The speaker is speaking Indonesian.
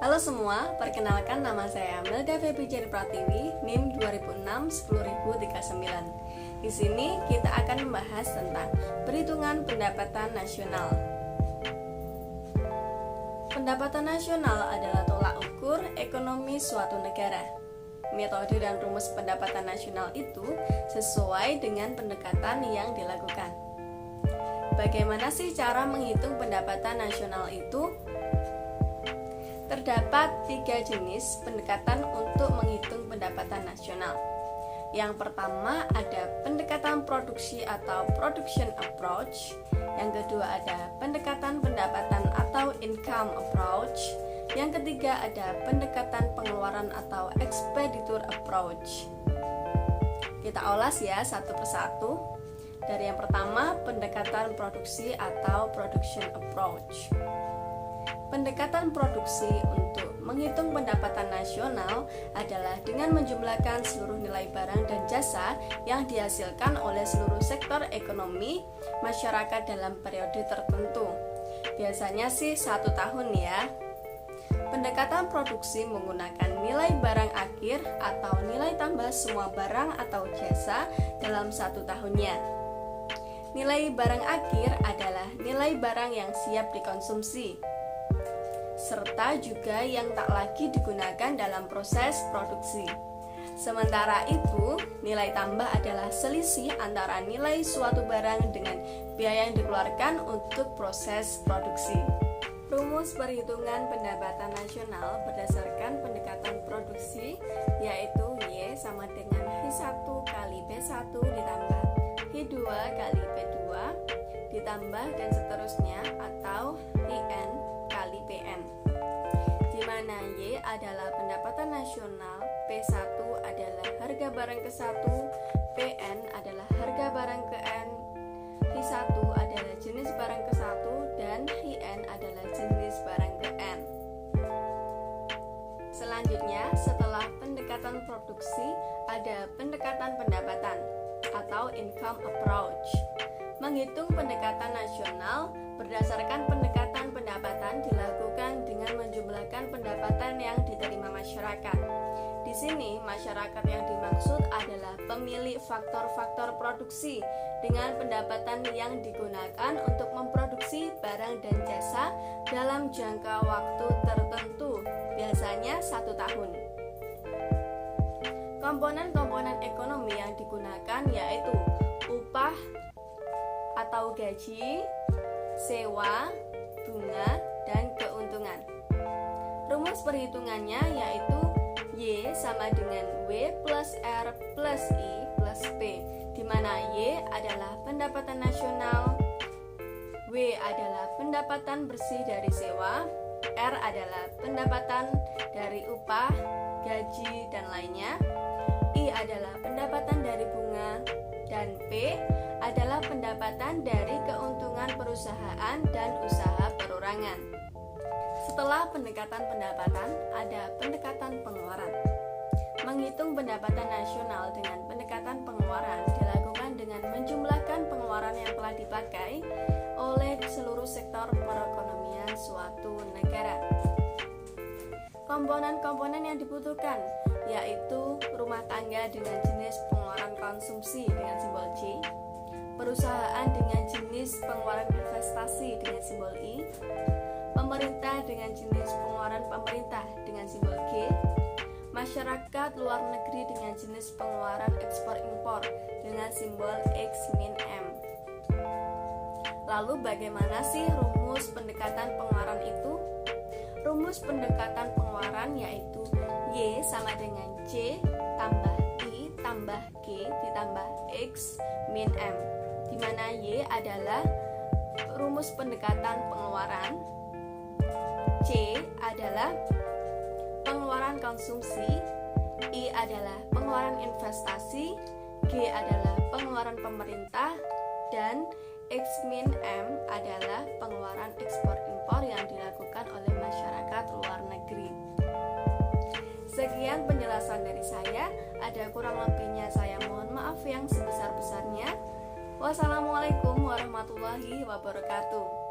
Halo semua, perkenalkan nama saya Melda Feby Jari Pratiwi, NIM 2006 10039. Di sini kita akan membahas tentang perhitungan pendapatan nasional. Pendapatan nasional adalah tolak ukur ekonomi suatu negara. Metode dan rumus pendapatan nasional itu sesuai dengan pendekatan yang dilakukan. Bagaimana sih cara menghitung pendapatan nasional itu? Terdapat 3 jenis pendekatan untuk menghitung pendapatan nasional. Yang pertama ada pendekatan produksi atau production approach. Yang kedua ada pendekatan pendapatan atau income approach. Yang ketiga ada pendekatan pengeluaran atau expenditure approach. Kita ulas ya satu persatu. Dari yang pertama, pendekatan produksi atau production approach. Pendekatan produksi untuk menghitung pendapatan nasional adalah dengan menjumlahkan seluruh nilai barang dan jasa yang dihasilkan oleh seluruh sektor ekonomi masyarakat dalam periode tertentu. Biasanya sih 1 tahun ya. Pendekatan produksi menggunakan nilai barang akhir atau nilai tambah semua barang atau jasa dalam 1 tahunnya. Nilai barang akhir adalah nilai barang yang siap dikonsumsi, serta juga yang tak lagi digunakan dalam proses produksi. Sementara itu, nilai tambah adalah selisih antara nilai suatu barang dengan biaya yang dikeluarkan untuk proses produksi. Rumus perhitungan pendapatan nasional berdasarkan pendekatan produksi yaitu Y sama dengan H1 kali B1 ditambah H2 kali B2 ditambah dan seterusnya atau IN kali PN, di mana Y adalah pendapatan nasional, P1 adalah harga barang ke 1, PN adalah harga barang ke N, H1 adalah jenis barang ke 1, dan IN adalah jenis barang ke N. Selanjutnya, setelah pendekatan produksi, ada pendekatan pendapatan atau income approach. Menghitung pendekatan nasional berdasarkan pendekatan pendapatan dilakukan dengan menjumlahkan pendapatan yang diterima masyarakat. Di sini, masyarakat yang dimaksud adalah pemilik faktor-faktor produksi dengan pendapatan yang digunakan untuk memproduksi barang dan jasa dalam jangka waktu tertentu, biasanya 1 tahun. Komponen-komponen ekonomi yang digunakan yaitu upah atau gaji, sewa, bunga, dan keuntungan. Rumus perhitungannya yaitu Y sama dengan W plus R plus I plus P, di mana Y adalah pendapatan nasional, W adalah pendapatan bersih dari sewa, R adalah pendapatan dari upah, gaji, dan lainnya, I adalah pendapatan dari bunga, dan P adalah pendapatan dari keuntungan perusahaan dan usaha perorangan. Setelah pendekatan pendapatan, ada pendekatan pengeluaran. Menghitung pendapatan nasional dengan pendekatan pengeluaran dilakukan dengan menjumlahkan pengeluaran yang telah dipakai oleh seluruh sektor perekonomian suatu negara. Komponen-komponen yang dibutuhkan yaitu rumah tangga dengan jenis pengeluaran konsumsi dengan simbol J, perusahaan dengan jenis pengeluaran investasi dengan simbol I, pemerintah dengan jenis pengeluaran pemerintah dengan simbol G, masyarakat luar negeri dengan jenis pengeluaran ekspor-impor dengan simbol X-M. Lalu bagaimana sih rumus pendekatan pengeluaran itu? Rumus pendekatan pengeluaran yaitu Y sama dengan C tambah I tambah G ditambah X min M, di mana Y adalah rumus pendekatan pengeluaran, C adalah pengeluaran konsumsi, I adalah pengeluaran investasi, G adalah pengeluaran pemerintah, dan X min M adalah pengeluaran ekspor-impor yang dilakukan oleh masyarakat luar negeri. Sekian penjelasan dari saya, ada kurang lebihnya saya mohon maaf yang sebesar-besarnya. Wassalamualaikum warahmatullahi wabarakatuh.